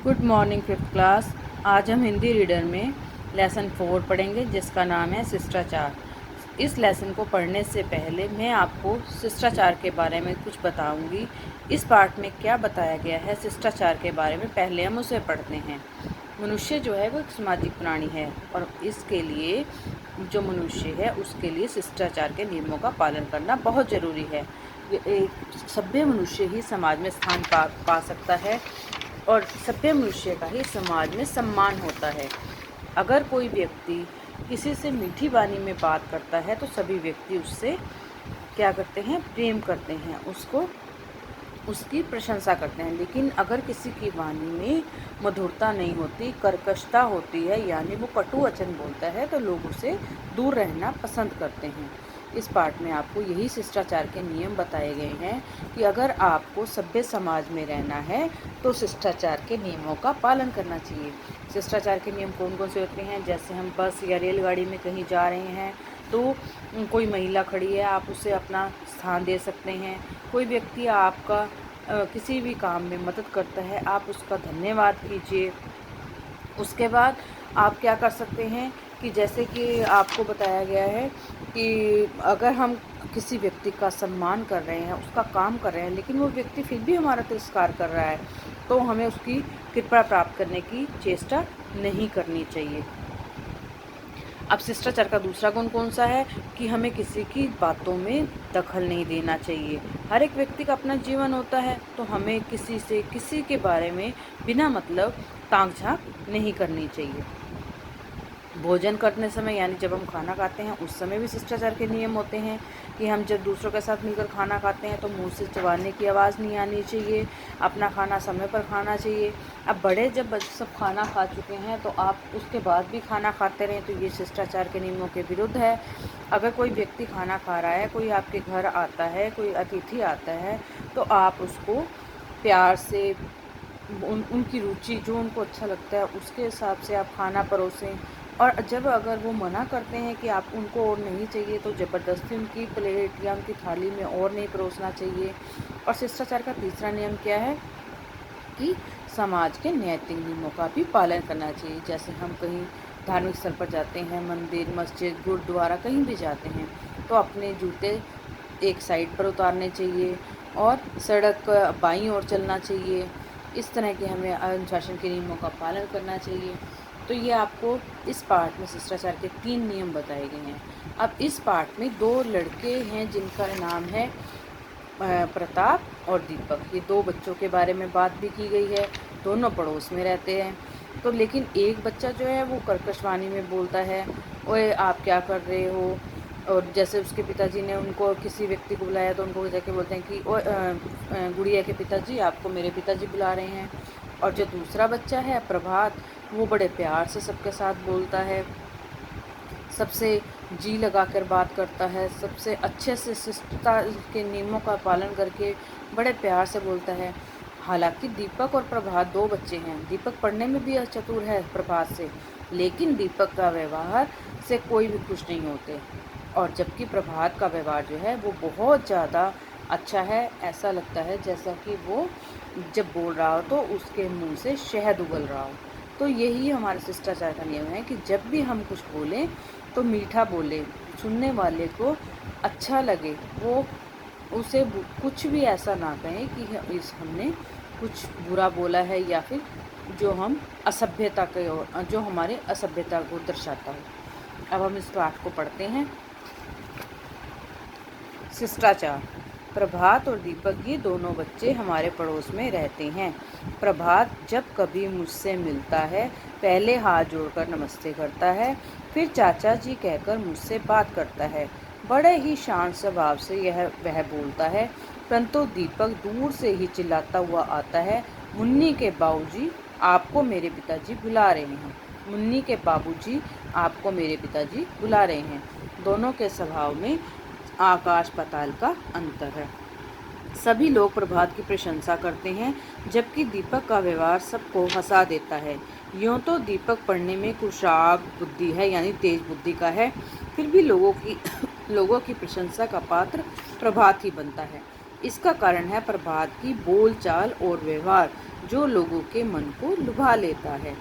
Good morning fifth class. आज हम Hindi reader में लेसन 4 पढ़ेंगे जिसका नाम है शिष्टाचार। इस लेसन को पढ़ने से पहले मैं आपको शिष्टाचार के बारे में कुछ बताऊंगी। इस पार्ट में क्या बताया गया है शिष्टाचार के बारे में पहले हम उसे पढ़ते हैं। मनुष्य जो है वो एक सामाजिक प्राणी है और इसके लिए जो मनुष्य है उसके लिए शिष्टाचार के नियमों का पालन करना बहुत ज़रूरी है। एक सभ्य मनुष्य ही समाज में स्थान पा सकता है और सभ्य मनुष्य का ही समाज में सम्मान होता है। अगर कोई व्यक्ति किसी से मीठी वाणी में बात करता है तो सभी व्यक्ति उससे क्या करते हैं, प्रेम करते हैं, उसकी प्रशंसा करते हैं। लेकिन अगर किसी की वाणी में मधुरता नहीं होती, कर्कशता होती है, यानी वो कटु वचन बोलता है, तो लोग उसे दूर रहना पसंद करते हैं। इस पार्ट में आपको यही शिष्टाचार के नियम बताए गए हैं कि अगर आपको सभ्य समाज में रहना है तो शिष्टाचार के नियमों का पालन करना चाहिए। शिष्टाचार के नियम कौन कौन से होते हैं? जैसे हम बस या रेलगाड़ी में कहीं जा रहे हैं तो कोई महिला खड़ी है, आप उसे अपना स्थान दे सकते हैं। कोई व्यक्ति आपका किसी भी काम में मदद करता है, आप उसका धन्यवाद कीजिए। उसके बाद आप क्या कर सकते हैं कि जैसे कि आपको बताया गया है कि अगर हम किसी व्यक्ति का सम्मान कर रहे हैं, उसका काम कर रहे हैं, लेकिन वो व्यक्ति फिर भी हमारा तिरस्कार कर रहा है, तो हमें उसकी कृपा प्राप्त करने की चेष्टा नहीं करनी चाहिए। अब शिष्टाचार का दूसरा गुण कौन सा है कि हमें किसी की बातों में दखल नहीं देना चाहिए। हर एक व्यक्ति का अपना जीवन होता है, तो हमें किसी के बारे में बिना मतलब ताक झांक नहीं करनी चाहिए। भोजन करने समय यानी जब हम खाना खाते हैं उस समय भी शिष्टाचार के नियम होते हैं कि हम जब दूसरों के साथ मिलकर खाना खाते हैं तो मुंह से चबाने की आवाज़ नहीं आनी चाहिए, अपना खाना समय पर खाना चाहिए। अब बड़े जब सब खाना खा चुके हैं तो आप उसके बाद भी खाना खाते रहें तो ये शिष्टाचार के नियमों के विरुद्ध है। अगर कोई व्यक्ति खाना खा रहा है, कोई आपके घर आता है, कोई अतिथि आता है, तो आप उसको प्यार से उनकी रुचि जो उनको अच्छा लगता है उसके हिसाब से आप खाना परोसें। और जब अगर वो मना करते हैं कि आप उनको और नहीं चाहिए तो ज़बरदस्ती उनकी प्लेट या उनकी थाली में और नहीं परोसना चाहिए। और शिष्टाचार का तीसरा नियम क्या है कि समाज के नैतिक नियमों का भी पालन करना चाहिए। जैसे हम कहीं धार्मिक स्थल पर जाते हैं, मंदिर, मस्जिद, गुरुद्वारा कहीं भी जाते हैं, तो अपने जूते एक साइड पर उतारने चाहिए और सड़क बाईं ओर चलना चाहिए। इस तरह के हमें अनुशासन के नियमों का पालन करना चाहिए। तो ये आपको इस पार्ट में शिष्टाचार के 3 नियम बताए गए हैं। अब इस पार्ट में 2 लड़के हैं जिनका नाम है प्रताप और दीपक। ये 2 बच्चों के बारे में बात भी की गई है। दोनों पड़ोस में रहते हैं। तो लेकिन एक बच्चा जो है वो कर्कश वाणी में बोलता है, ओए आप क्या कर रहे हो? और जैसे उसके पिताजी ने उनको किसी व्यक्ति को बुलाया तो उनको जाके बोलते हैं कि गुड़िया के पिताजी, आपको मेरे पिताजी बुला रहे हैं। और जो दूसरा बच्चा है प्रभात, वो बड़े प्यार से सबके साथ बोलता है, सबसे जी लगाकर बात करता है, सबसे अच्छे से शिष्टता के नियमों का पालन करके बड़े प्यार से बोलता है। हालांकि दीपक और प्रभात 2 बच्चे हैं। दीपक पढ़ने में भी चतुर है प्रभात से, लेकिन दीपक का व्यवहार से कोई भी खुश नहीं होते। और जबकि प्रभात का व्यवहार जो है वो बहुत ज़्यादा अच्छा है। ऐसा लगता है जैसा कि वो जब बोल रहा हो तो उसके मुंह से शहद उगल रहा हो। तो यही हमारे शिष्टाचार का नियम है कि जब भी हम कुछ बोलें तो मीठा बोले, सुनने वाले को अच्छा लगे, वो उसे कुछ भी ऐसा ना कहें कि हमने कुछ बुरा बोला है या फिर जो हमारे असभ्यता को दर्शाता हो। अब हम इस पाठ को पढ़ते हैं। शिष्टाचार। प्रभात और दीपक ये दोनों बच्चे हमारे पड़ोस में रहते हैं। प्रभात जब कभी मुझसे मिलता है पहले हाथ जोड़कर नमस्ते करता है, फिर चाचा जी कहकर मुझसे बात करता है। बड़े ही शांत स्वभाव से वह बोलता है, परंतु दीपक दूर से ही चिल्लाता हुआ आता है, मुन्नी के बाबूजी, आपको मेरे पिताजी बुला रहे हैं। मुन्नी के बाबूजी, आपको मेरे पिताजी बुला रहे हैं। दोनों के स्वभाव में आकाश पाताल का अंतर है। सभी लोग प्रभात की प्रशंसा करते हैं, जबकि दीपक का व्यवहार सबको हंसा देता है। यूँ तो दीपक पढ़ने में कुशाग्र बुद्धि है, यानी तेज बुद्धि का है, फिर भी लोगों की प्रशंसा का पात्र प्रभात ही बनता है। इसका कारण है प्रभात की बोलचाल और व्यवहार, जो लोगों के मन को लुभा लेता है।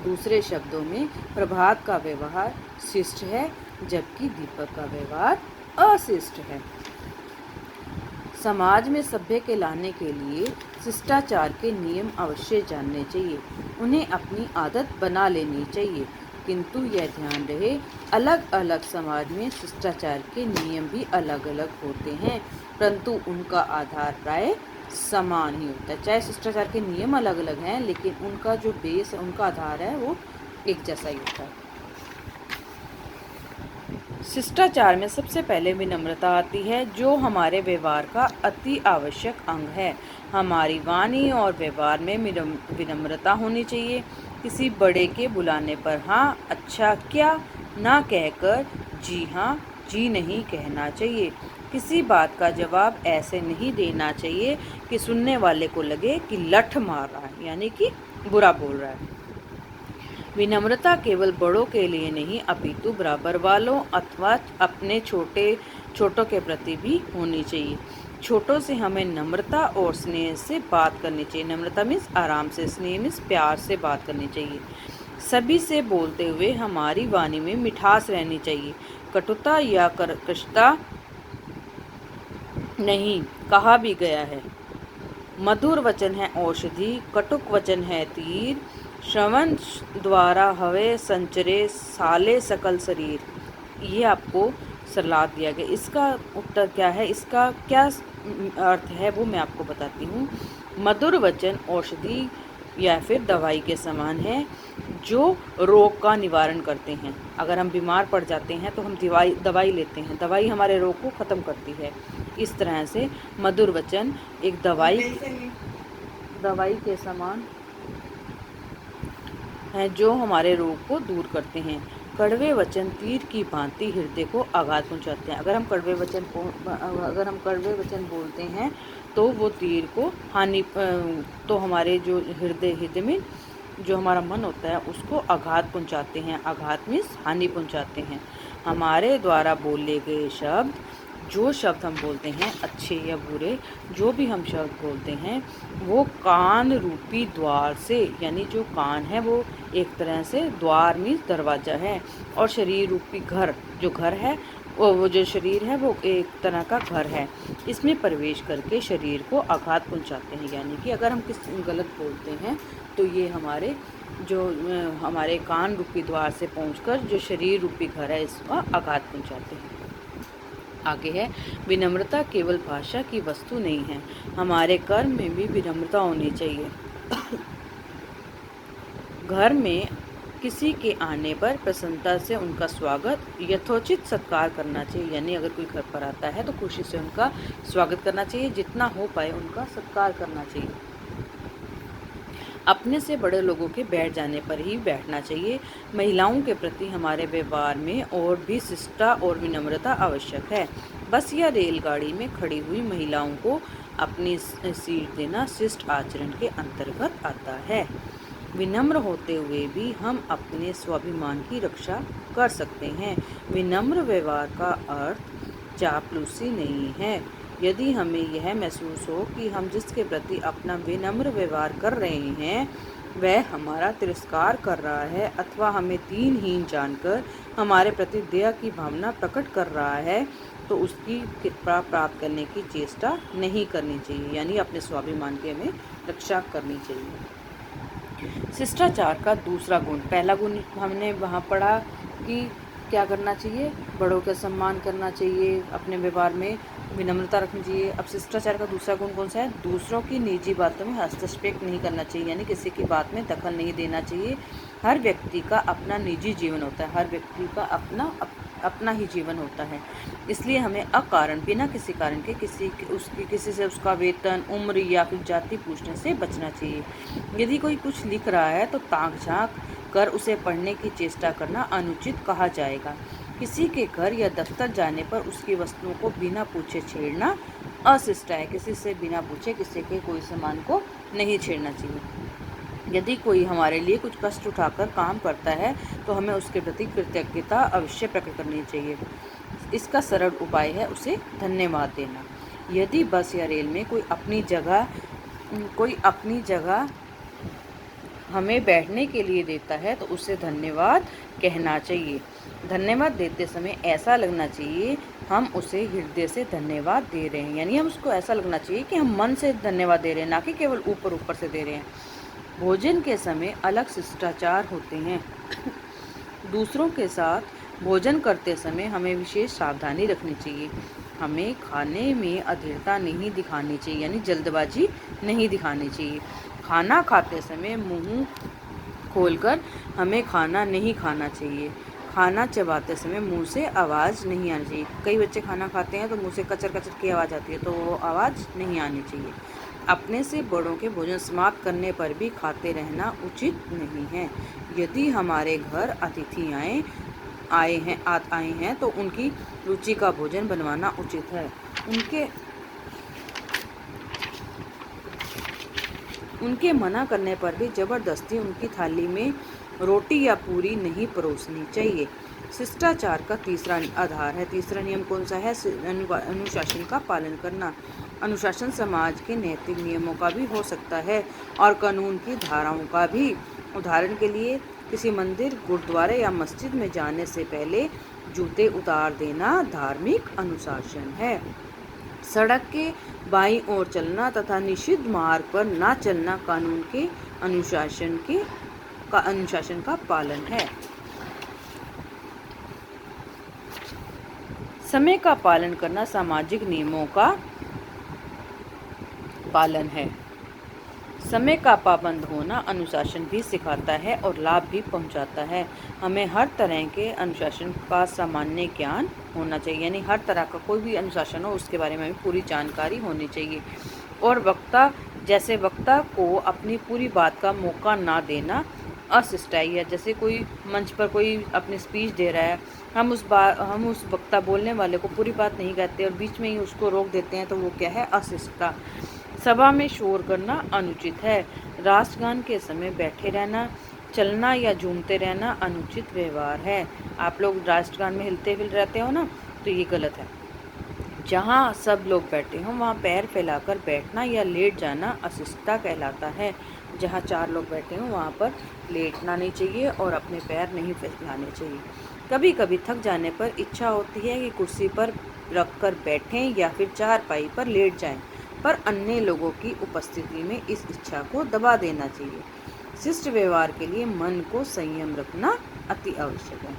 दूसरे शब्दों में प्रभात का व्यवहार शिष्ट है, जबकि दीपक का व्यवहार अशिष्ट है। समाज में सभ्य कहलाने के लिए शिष्टाचार के नियम अवश्य जानने चाहिए, उन्हें अपनी आदत बना लेनी चाहिए। किंतु यह ध्यान रहे, अलग अलग समाज में शिष्टाचार के नियम भी अलग अलग होते हैं, परंतु उनका आधार प्राय समान ही होता है। चाहे शिष्टाचार के नियम अलग अलग हैं, लेकिन उनका जो बेस है, उनका आधार है, वो एक जैसा ही होता है। शिष्टाचार में सबसे पहले विनम्रता आती है, जो हमारे व्यवहार का अति आवश्यक अंग है। हमारी वाणी और व्यवहार में विनम्रता होनी चाहिए। किसी बड़े के बुलाने पर हाँ अच्छा क्या ना कहकर जी हाँ जी नहीं कहना चाहिए। किसी बात का जवाब ऐसे नहीं देना चाहिए कि सुनने वाले को लगे कि लठ मार रहा है, यानी कि बुरा बोल रहा है। विनम्रता केवल बड़ों के लिए नहीं, अपितु बराबर वालों अथवा अपने छोटों के प्रति भी होनी चाहिए। छोटों से हमें नम्रता और स्नेह से बात करनी चाहिए। नम्रता मीन्स आराम से, स्नेह मीन्स प्यार से बात करनी चाहिए। सभी से बोलते हुए हमारी वाणी में मिठास रहनी चाहिए। कटुता या कर्कशता नहीं। कहा भी गया है, मधुर वचन है औषधि, कटुक वचन है तीर, श्रवण द्वारा हवे संचरे साले सकल शरीर। ये आपको सलाह दिया गया। इसका उत्तर क्या है, इसका क्या अर्थ है, वो मैं आपको बताती हूँ। मधुर वचन औषधि या फिर दवाई के समान है, जो रोग का निवारण करते हैं। अगर हम बीमार पड़ जाते हैं तो हम दवाई लेते हैं, दवाई हमारे रोग को ख़त्म करती है। इस तरह से मधुर वचन एक दवाई के समान हैं, जो हमारे रोग को दूर करते हैं। कड़वे वचन तीर की भांति हृदय को आघात पहुंचाते हैं। अगर हम कड़वे वचन बोलते हैं तो वो तीर को तो हमारे जो हृदय में जो हमारा मन होता है उसको आघात पहुंचाते हैं। आघात मीन्स हानि पहुंचाते हैं। हमारे द्वारा बोले गए शब्द, जो शब्द हम बोलते हैं अच्छे या बुरे, जो भी हम शब्द बोलते हैं, वो कान रूपी द्वार से, यानी जो कान है वो एक तरह से द्वार मीन्स दरवाज़ा है, और शरीर रूपी घर, जो घर है वो जो शरीर है वो एक तरह का घर है, इसमें प्रवेश करके शरीर को आघात पहुंचाते हैं। यानी कि अगर हम किस गलत बोलते हैं तो ये हमारे कान रूपी द्वार से पहुंचकर जो शरीर रूपी घर है इसका आघात पहुंचाते हैं। आगे है, विनम्रता केवल भाषा की वस्तु नहीं है, हमारे कर्म में भी विनम्रता होनी चाहिए। घर में किसी के आने पर प्रसन्नता से उनका स्वागत, यथोचित सत्कार करना चाहिए। यानी अगर कोई घर पर आता है तो खुशी से उनका स्वागत करना चाहिए, जितना हो पाए उनका सत्कार करना चाहिए। अपने से बड़े लोगों के बैठ जाने पर ही बैठना चाहिए। महिलाओं के प्रति हमारे व्यवहार में और भी शिष्टता और विनम्रता आवश्यक है। बस या रेलगाड़ी में खड़ी हुई महिलाओं को अपनी सीट देना शिष्ट आचरण के अंतर्गत आता है। विनम्र होते हुए भी हम अपने स्वाभिमान की रक्षा कर सकते हैं। विनम्र व्यवहार का अर्थ चापलूसी नहीं है। यदि हमें यह महसूस हो कि हम जिसके प्रति अपना विनम्र व्यवहार कर रहे हैं वह हमारा तिरस्कार कर रहा है अथवा हमें दीनहीन जानकर हमारे प्रति दया की भावना प्रकट कर रहा है, तो उसकी कृपा प्राप्त करने की चेष्टा नहीं करनी चाहिए। यानी अपने स्वाभिमान की हमें रक्षा करनी चाहिए। शिष्टाचार का दूसरा गुण, पहला गुण हमने वहाँ पढ़ा कि क्या करना चाहिए, बड़ों का सम्मान करना चाहिए, अपने व्यवहार में विनम्रता रखनी चाहिए। अब शिष्टाचार का दूसरा गुण कौन सा है, दूसरों की निजी बातों में हस्तक्षेप नहीं करना चाहिए, यानी किसी की बात में दखल नहीं देना चाहिए। हर व्यक्ति का अपना निजी जीवन होता है, हर व्यक्ति का अपना ही जीवन होता है, इसलिए हमें अकारण बिना किसी कारण के किसी से उसका वेतन, उम्र या फिर जाति पूछने से बचना चाहिए। यदि कोई कुछ लिख रहा है तो ताक झांक कर उसे पढ़ने की चेष्टा करना अनुचित कहा जाएगा। किसी के घर या दफ्तर जाने पर उसकी वस्तुओं को बिना पूछे छेड़ना अशिष्ट है। किसी से बिना पूछे किसी के कोई सामान को नहीं छेड़ना चाहिए। यदि कोई हमारे लिए कुछ कष्ट उठाकर काम करता है तो हमें उसके प्रति कृतज्ञता अवश्य प्रकट करनी चाहिए। इसका सरल उपाय है उसे धन्यवाद देना। यदि बस या रेल में कोई अपनी जगह हमें बैठने के लिए देता है तो उसे धन्यवाद कहना चाहिए। धन्यवाद देते समय ऐसा लगना चाहिए हम उसे हृदय से धन्यवाद दे रहे हैं, यानी हम उसको ऐसा लगना चाहिए कि हम मन से धन्यवाद दे रहे हैं, ना कि केवल ऊपर ऊपर से दे रहे हैं। भोजन के समय अलग शिष्टाचार होते हैं। दूसरों के साथ भोजन करते समय हमें विशेष सावधानी रखनी चाहिए। हमें खाने में अधीरता नहीं दिखानी चाहिए, यानी जल्दबाजी नहीं दिखानी चाहिए। खाना खाते समय मुंह खोलकर हमें खाना नहीं खाना चाहिए। खाना चबाते समय मुंह से आवाज़ नहीं आनी चाहिए। कई बच्चे खाना खाते हैं तो मुंह से कचर कचर की आवाज़ आती है, तो वो आवाज़ नहीं आनी चाहिए। अपने से बड़ों के भोजन समाप्त करने पर भी खाते रहना उचित नहीं है। यदि हमारे घर अतिथि आए हैं तो उनकी रुचि का भोजन बनवाना उचित है। उनके मना करने पर भी जबरदस्ती उनकी थाली में रोटी या पूरी नहीं परोसनी चाहिए। शिष्टाचार का तीसरा आधार है। तीसरा नियम कौन सा है? अनुशासन का पालन करना। अनुशासन समाज के नैतिक नियमों का भी हो सकता है और कानून की धाराओं का भी। उदाहरण के लिए किसी मंदिर, गुरुद्वारे या मस्जिद में जाने से पहले जूते उतार देना धार्मिक अनुशासन है। सड़क के बाईं ओर चलना तथा निषिद्ध मार्ग पर न चलना कानून के अनुशासन का पालन है। समय का पालन करना सामाजिक नियमों का पालन है। समय का पाबंद होना अनुशासन भी सिखाता है और लाभ भी पहुंचाता है। हमें हर तरह के अनुशासन का सामान्य ज्ञान होना चाहिए, यानी हर तरह का कोई भी अनुशासन हो उसके बारे में पूरी जानकारी होनी चाहिए। और वक्ता को अपनी पूरी बात का मौका ना देना अशिष्टाई है। जैसे कोई मंच पर कोई अपनी स्पीच दे रहा है, हम उस वक्ता बोलने वाले को पूरी बात नहीं कहते और बीच में ही उसको रोक देते हैं, तो वो क्या है? अशिष्टता। सभा में शोर करना अनुचित है। राष्ट्रगान के समय बैठे रहना, चलना या झूमते रहना अनुचित व्यवहार है। आप लोग राष्ट्रगान में हिलते हुए रहते हो ना, तो ये गलत है। जहाँ सब लोग बैठे हों वहाँ पैर फैलाकर बैठना या लेट जाना अशिष्टता कहलाता है। जहाँ 4 लोग बैठे हों वहाँ पर लेटना नहीं चाहिए और अपने पैर नहीं फैलाने चाहिए। कभी कभी थक जाने पर इच्छा होती है कि कुर्सी पर रखकर बैठें या फिर चारपाई पर लेट जाएं, पर अन्य लोगों की उपस्थिति में इस इच्छा को दबा देना चाहिए। शिष्ट व्यवहार के लिए मन को संयम रखना अति आवश्यक है।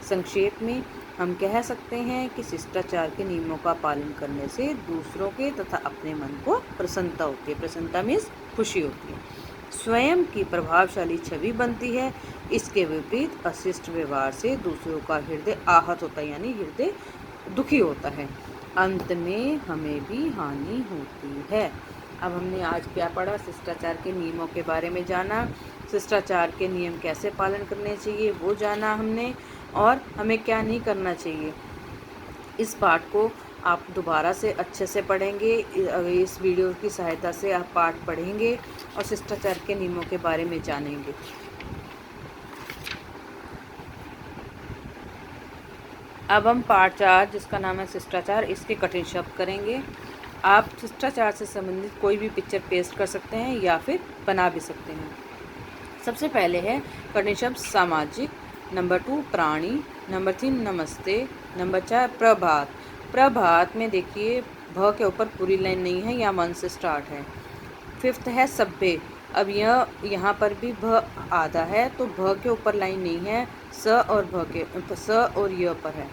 संक्षेप में हम कह सकते हैं कि शिष्टाचार के नियमों का पालन करने से दूसरों के तथा अपने मन को प्रसन्नता होती है। प्रसन्नता मीन्स खुशी होती है। स्वयं की प्रभावशाली छवि बनती है। इसके विपरीत अशिष्ट व्यवहार से दूसरों का हृदय आहत होता है, यानी हृदय दुखी होता है। अंत में हमें भी हानि होती है। अब हमने आज क्या पढ़ा? शिष्टाचार के नियमों के बारे में जाना, शिष्टाचार के नियम कैसे पालन करने चाहिए वो जाना हमने, और हमें क्या नहीं करना चाहिए। इस पाठ को आप दोबारा से अच्छे से पढ़ेंगे। इस वीडियो की सहायता से आप पाठ पढ़ेंगे और शिष्टाचार के नियमों के बारे में जानेंगे। अब हम पाठ 4 जिसका नाम है शिष्टाचार, इसके कठिन शब्द करेंगे। आप शिष्टाचार से संबंधित कोई भी पिक्चर पेस्ट कर सकते हैं या फिर बना भी सकते हैं। सबसे पहले है कठिन शब्द सामाजिक, नंबर 2 प्राणी, नंबर 3 नमस्ते, नंबर 4 प्रभात। प्रभात में देखिए भ के ऊपर पूरी लाइन नहीं है, यहाँ 1 से स्टार्ट है। 5th है सभ्य। अब यहाँ पर भी भ आधा है तो भ के ऊपर लाइन नहीं है, स और य पर है।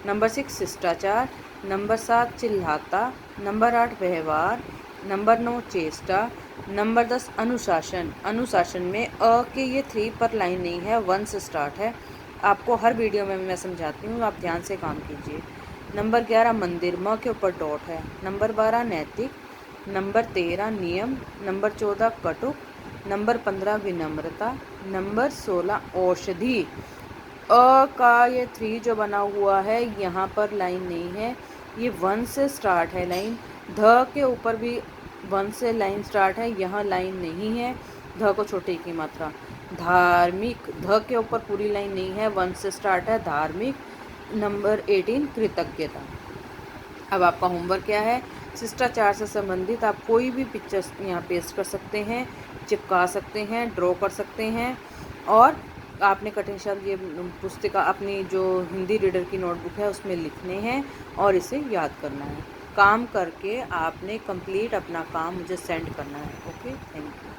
नंबर 6 शिष्टाचार, नंबर 7 चिल्लाता, नंबर 8 व्यवहार, नंबर 9 चेष्टा, नंबर 10 अनुशासन। अनुशासन में अ के ये 3 पर लाइन नहीं है, 1 से स्टार्ट है। आपको हर वीडियो में मैं समझाती हूँ, आप ध्यान से काम कीजिए। नंबर 11 मंदिर, म के ऊपर डॉट है। नंबर 12 नैतिक, नंबर 13 नियम, नंबर 14 कटुक, नंबर 15 विनम्रता, नंबर 16 औषधि। अ का ये 3 जो बना हुआ है यहाँ पर लाइन नहीं है, ये 1 से स्टार्ट है लाइन। ध के ऊपर भी 1 से लाइन स्टार्ट है, यहाँ लाइन नहीं है। ध को छोटे की मात्रा। धार्मिक, ध के ऊपर पूरी लाइन नहीं है, 1 से स्टार्ट है धार्मिक। नंबर 18 कृतज्ञता। अब आपका होमवर्क क्या है? शिष्टाचार से संबंधित आप कोई भी पिक्चर्स यहाँ पेस्ट कर सकते हैं, चिपका सकते हैं, ड्रॉ कर सकते हैं। और आपने कठिन शब्द ये पुस्तिका अपनी जो हिंदी रीडर की नोटबुक है उसमें लिखने हैं और इसे याद करना है। काम करके आपने कंप्लीट अपना काम मुझे सेंड करना है। Okay, thank you.